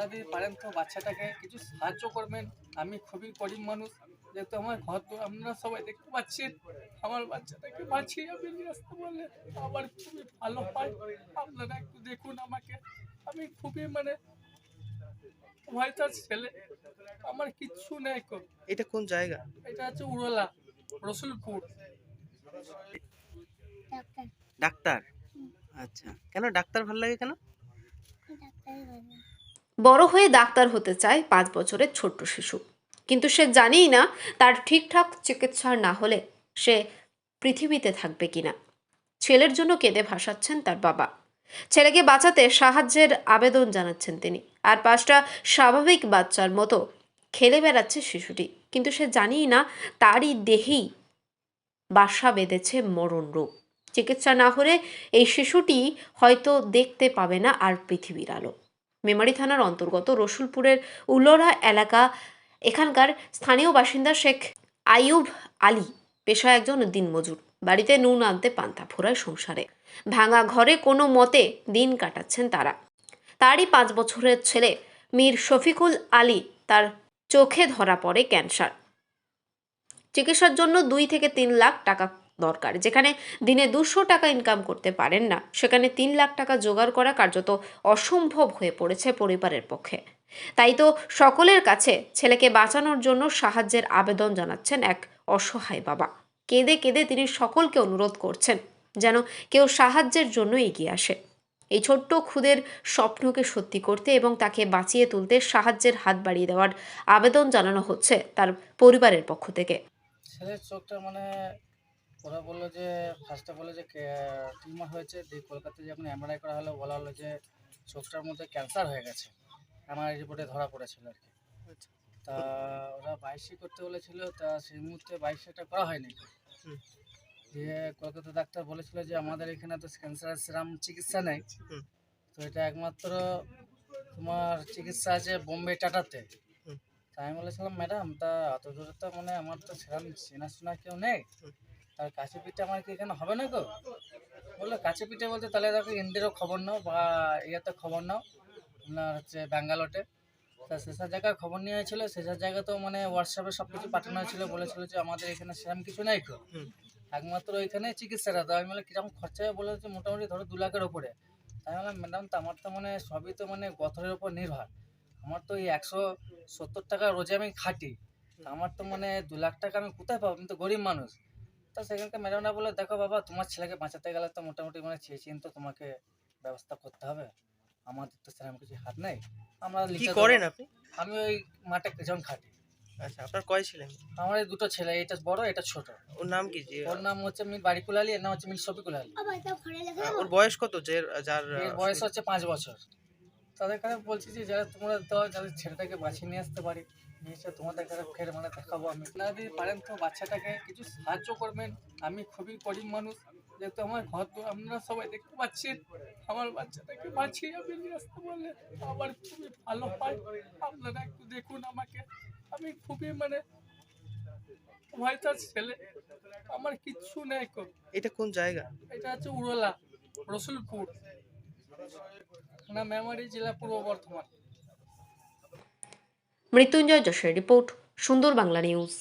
আপনারা যদি পারেন তো বাচ্চাটাকে কিছু সাহায্য করবেন। আমি খুবই গরিব মানুষ, যেহেতু আমার ঘর তো আপনারা সবাই দেখতে পাচ্ছেন। আমার বাচ্চাটাকে বাঁচিয়ে আপনি নিয়ে আসতে বললে আমার খুবই ভালো হয়। আপনারা একটু দেখুন আমাকে। আমি খুবই ভয়টার ছেলে, আমার কিচ্ছু নেই কো। এটা কোন জায়গা? এটা হচ্ছে উড়লা, রসুলপুর। ডাক্তার। ডাক্তার? হুম, আচ্ছা, কেন ডাক্তার ভাল লাগে কেন? ডাক্তারই ভালো। বড় হয়ে ডাক্তার হতে চায় 5 বছরের ছোট্ট শিশু, কিন্তু সে জানেই না তার ঠিকঠাক চিকিৎসা না হলে সে পৃথিবীতে থাকবে কিনা। ছেলের জন্য কেঁদে ভাসাচ্ছেন তার বাবা। ছেলেকে বাঁচাতে সাহায্যের আবেদন জানাচ্ছেন তিনি। আর 5টা স্বাভাবিক বাচ্চার মতো খেলে বেড়াচ্ছে শিশুটি, কিন্তু সে জানেই না তারই দেহেই বাসা বেঁধেছে মরণ রোগ। চিকিৎসা না হলে এই শিশুটি হয়তো দেখতে পাবে না আর পৃথিবীর আলো। মেমারি থানার অন্তর্গত রসুলপুরের উলোরা এলাকা। এখানকার স্থানীয় বাসিন্দা শেখ আইয়ুব আলী পেশায় একজন দিনমজুর। বাড়িতে নুন আনতে পান্তা ফোরায় সংসারে। ভাঙা ঘরে কোনো মতে দিন কাটাচ্ছেন তারা। তারই 5 বছরের ছেলে মীর শফিকুল আলী, তার চোখে ধরা পড়ে ক্যান্সার। চিকিৎসার জন্য 2 থেকে 3 লাখ টাকা দরকার। যেখানে দিনে 200 টাকা ইনকাম করতে পারেন না, সেখানে 3 লাখ টাকা জোগাড় করা কার্যত অসম্ভব হয়ে পড়েছে পরিবারের পক্ষে। তাই তো সকলের কাছে ছেলেকে বাঁচানোর জন্য সাহায্যের আবেদন জানাচ্ছেন এক অসহায় বাবা। কেঁদে কেঁদে তিনি সকলকে অনুরোধ করছেন যেন কেউ সাহায্যের জন্য এগিয়ে আসে। এই ছোট্ট খুদের স্বপ্নকে সত্যি করতে এবং তাকে বাঁচিয়ে তুলতে সাহায্যের হাত বাড়িয়ে দেওয়ার আবেদন জানানো হচ্ছে তার পরিবারের পক্ষ থেকে। ছেলের চোখটা ওরা বললো যে ফার্স্টে বললো যে টিউমার হয়েছে, দিয়ে কলকাতায় যখন এমআরআই করা হলো বলা হলো যে চোখটার মধ্যে ক্যান্সার হয়ে গেছে। এমআরআই রিপোর্টে ধরা পড়েছিল আর কি। তা ওরা বাইশে করতে বলেছিল, তা সেই মুহূর্তে বাইশেটা করা হয়নি। হুম। দিয়ে কলকাতা ডাক্তার বলেছিল যে আমাদের এখানে তো ক্যান্সারের সেরকম চিকিৎসা নেই, হুম। তো এটা একমাত্র তোমার চিকিৎসা আছে বোম্বে টাটাতে। হুম। তাই আমি বলেছিলাম ম্যাডাম, তা অত দূরে তো আমার তো সেরকম চেনাশোনা কেউ নেই, তার কাছে পিঠে আমার কি এখানে হবে না গো? বললো কাছে পিঠে বলতে তাহলে দেখো ইন্ডিয়ারও খবর নাও বা ইয়াতে খবর নাও, আপনার হচ্ছে ব্যাঙ্গালোরে। তা সেসব জায়গায় খবর নিয়ে হয়েছিল, সেসব জায়গা তো হোয়াটসঅ্যাপে সব কিছু পাঠানো হয়েছিল, বলেছিল যে আমাদের এখানে সেরকম কিছু নেই গো, হুম। একমাত্র ওইখানে চিকিৎসাটা। তো আমি বলে কীরকম খরচা হবে? বলে হচ্ছে মোটামুটি ধরো 2 লাখের ওপরে। তাই বললাম ম্যাডাম, তো আমার তো সবই তো গথরের উপর নির্ভর, আমার তো এই 170 টাকা রোজে আমি খাটি, তা আমার তো 2 লাখ টাকা আমি কোথায় পাবো? আমি তো গরিব মানুষ। তা সেখানকার ম্যাডামরা বলে দেখো বাবা, তোমার ছেলেকে বাঁচাতে গেলে তো মোটামুটি চেয়ে চিন্তে তোমাকে ব্যবস্থা করতে হবে, আমাদের তো সেরকম কিছু হাত নেই, আমরা কি লিখে করেন দেবো। আপনি? আমি ওই মাঠে যেমন খাটি। আচ্ছা, আপনার কয় ছেলে মেয়ে? আমার এই দুটো ছেলে, এটা বড় এটা ছোট। ওর নাম কি? যে ওর নাম হচ্ছে মির বাড়িকুল আলী, এর নাম হচ্ছে মির শফিকুল আলী। ওর বয়স কত? যে যার এর বয়স হচ্ছে 5 বছর। তাদের কাছে বলছি যে যারা তোমরা দাও, যাদের ছেলেটাকে বাঁচিয়ে নিয়ে আসতে পারি, নিয়ে এসে তোমাদের কাছে ফের দেখাবো আমি। আপনারা যদি পারেন তো বাচ্চাটাকে কিছু সাহায্য করবেন। আমি খুবই গরিব মানুষ, যেহেতু আমার ঘর তো আপনারা সবাই দেখতে পাচ্ছেন। আমার বাচ্চাটাকে বাঁচিয়ে আপনি নিয়ে আসতে বললে আমার খুবই ভালো হয়। আপনারা একটু দেখুন আমাকে। আমি খুবই ভয়টার ছেলে, আমার কিচ্ছু নেই কো। এটা কোন জায়গা? এটা হচ্ছে উড়লা, রসুলপুর না, মেমারি জেলা, পূর্ব বর্ধমান। মৃত্যুঞ্জয় যশের রিপোর্ট, সুন্দর বাংলা নিউজ।